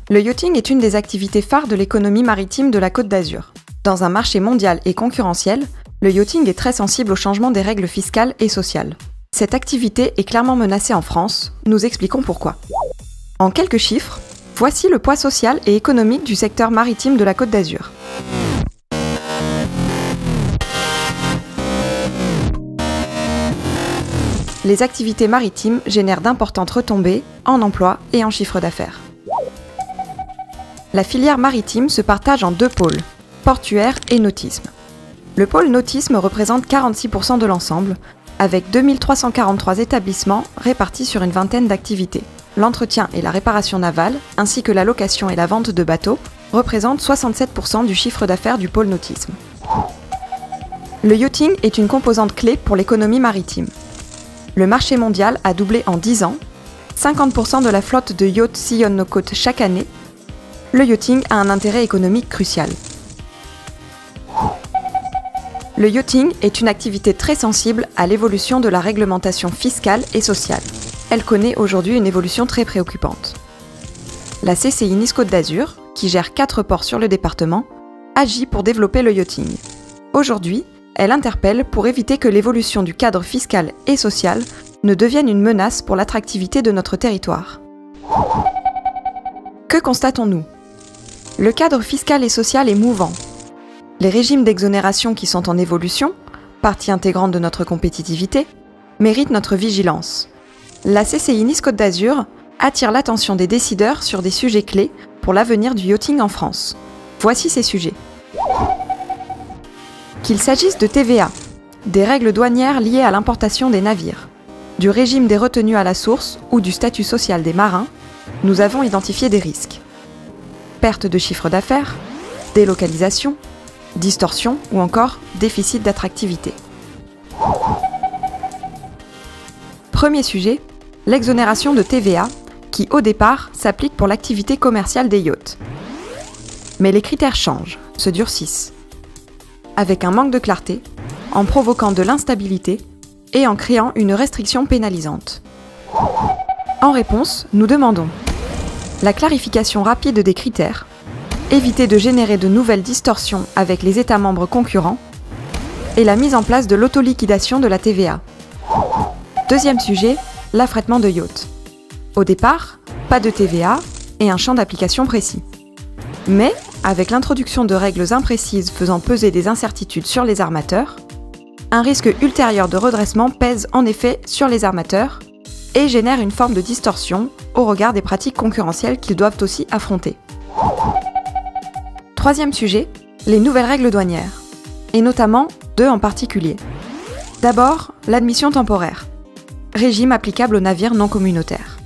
Le yachting est une des activités phares de l'économie maritime de la Côte d'Azur. Dans un marché mondial et concurrentiel, le yachting est très sensible au changement des règles fiscales et sociales. Cette activité est clairement menacée en France, nous expliquons pourquoi. En quelques chiffres, voici le poids social et économique du secteur maritime de la Côte d'Azur. Les activités maritimes génèrent d'importantes retombées en emploi et en chiffre d'affaires. La filière maritime se partage en deux pôles, portuaire et nautisme. Le pôle nautisme représente 46% de l'ensemble, avec 2343 établissements répartis sur une vingtaine d'activités. L'entretien et la réparation navale, ainsi que la location et la vente de bateaux, représentent 67% du chiffre d'affaires du pôle nautisme. Le yachting est une composante clé pour l'économie maritime. Le marché mondial a doublé en 10 ans, 50% de la flotte de yachts sillonne nos côtes chaque année. Le yachting a un intérêt économique crucial. Le yachting est une activité très sensible à l'évolution de la réglementation fiscale et sociale. Elle connaît aujourd'hui une évolution très préoccupante. La CCI Nice Côte d'Azur, qui gère 4 ports sur le département, agit pour développer le yachting. Aujourd'hui, elle interpelle pour éviter que l'évolution du cadre fiscal et social ne devienne une menace pour l'attractivité de notre territoire. Que constatons-nous ? Le cadre fiscal et social est mouvant. Les régimes d'exonération qui sont en évolution, partie intégrante de notre compétitivité, méritent notre vigilance. La CCI Nice Côte d'Azur attire l'attention des décideurs sur des sujets clés pour l'avenir du yachting en France. Voici ces sujets. Qu'il s'agisse de TVA, des règles douanières liées à l'importation des navires, du régime des retenues à la source ou du statut social des marins, nous avons identifié des risques. Perte de chiffre d'affaires, délocalisation, distorsion ou encore déficit d'attractivité. Premier sujet, l'exonération de TVA qui, au départ, s'applique pour l'activité commerciale des yachts. Mais les critères changent, se durcissent, avec un manque de clarté, en provoquant de l'instabilité et en créant une restriction pénalisante. En réponse, nous demandons la clarification rapide des critères, éviter de générer de nouvelles distorsions avec les États membres concurrents et la mise en place de l'autoliquidation de la TVA. Deuxième sujet, l'affrètement de yachts. Au départ, pas de TVA et un champ d'application précis. Mais, avec l'introduction de règles imprécises faisant peser des incertitudes sur les armateurs, un risque ultérieur de redressement pèse en effet sur les armateurs et génère une forme de distorsion au regard des pratiques concurrentielles qu'ils doivent aussi affronter. Troisième sujet, les nouvelles règles douanières, et notamment deux en particulier. D'abord, l'admission temporaire, régime applicable aux navires non communautaires.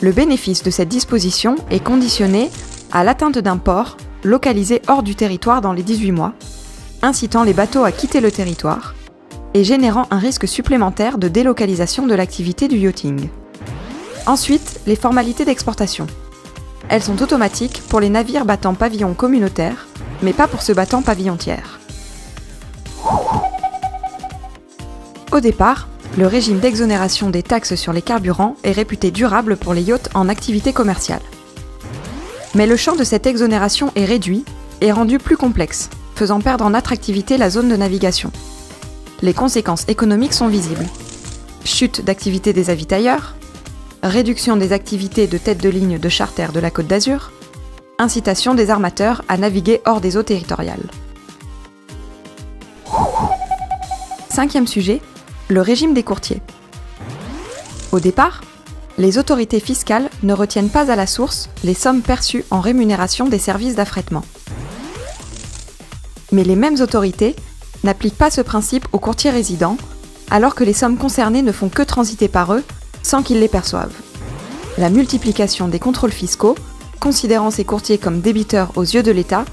Le bénéfice de cette disposition est conditionné à l'atteinte d'un port localisé hors du territoire dans les 18 mois, incitant les bateaux à quitter le territoire et générant un risque supplémentaire de délocalisation de l'activité du yachting. Ensuite, les formalités d'exportation. Elles sont automatiques pour les navires battant pavillon communautaire, mais pas pour ceux battant pavillon tiers. Au départ, le régime d'exonération des taxes sur les carburants est réputé durable pour les yachts en activité commerciale. Mais le champ de cette exonération est réduit et rendu plus complexe, faisant perdre en attractivité la zone de navigation. Les conséquences économiques sont visibles. Chute d'activité des avitailleurs, réduction des activités de tête de ligne de charter de la Côte d'Azur, incitation des armateurs à naviguer hors des eaux territoriales. Cinquième sujet, le régime des courtiers. Au départ, les autorités fiscales ne retiennent pas à la source les sommes perçues en rémunération des services d'affrètement. Mais les mêmes autorités n'appliquent pas ce principe aux courtiers résidents, alors que les sommes concernées ne font que transiter par eux sans qu'ils les perçoivent. La multiplication des contrôles fiscaux, considérant ces courtiers comme débiteurs aux yeux de l'État,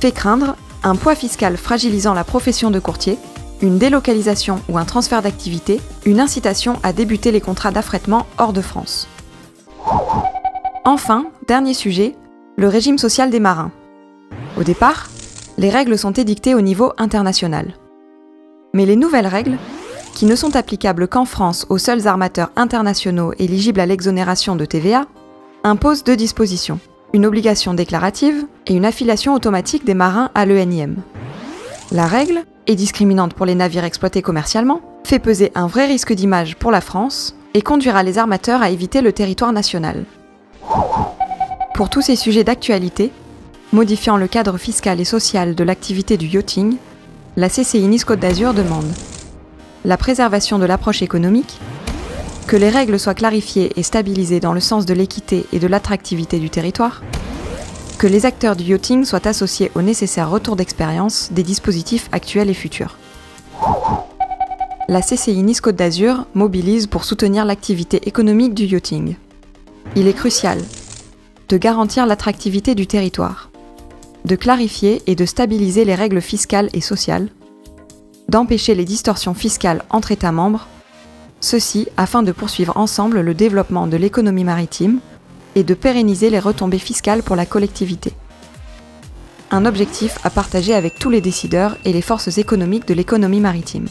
fait craindre un poids fiscal fragilisant la profession de courtier, une délocalisation ou un transfert d'activité, une incitation à débuter les contrats d'affrètement hors de France. Enfin, dernier sujet, le régime social des marins. Au départ, les règles sont édictées au niveau international. Mais les nouvelles règles, qui ne sont applicables qu'en France aux seuls armateurs internationaux éligibles à l'exonération de TVA, impose 2 dispositions, une obligation déclarative et une affiliation automatique des marins à l'ENIM. La règle, et discriminante pour les navires exploités commercialement, fait peser un vrai risque d'image pour la France et conduira les armateurs à éviter le territoire national. Pour tous ces sujets d'actualité, modifiant le cadre fiscal et social de l'activité du yachting, la CCI Nice Côte d'Azur demande la préservation de l'approche économique, que les règles soient clarifiées et stabilisées dans le sens de l'équité et de l'attractivité du territoire, que les acteurs du yachting soient associés au nécessaire retour d'expérience des dispositifs actuels et futurs. La CCI Nice Côte d'Azur mobilise pour soutenir l'activité économique du yachting. Il est crucial de garantir l'attractivité du territoire, de clarifier et de stabiliser les règles fiscales et sociales, d'empêcher les distorsions fiscales entre États membres, ceci afin de poursuivre ensemble le développement de l'économie maritime et de pérenniser les retombées fiscales pour la collectivité. Un objectif à partager avec tous les décideurs et les forces économiques de l'économie maritime.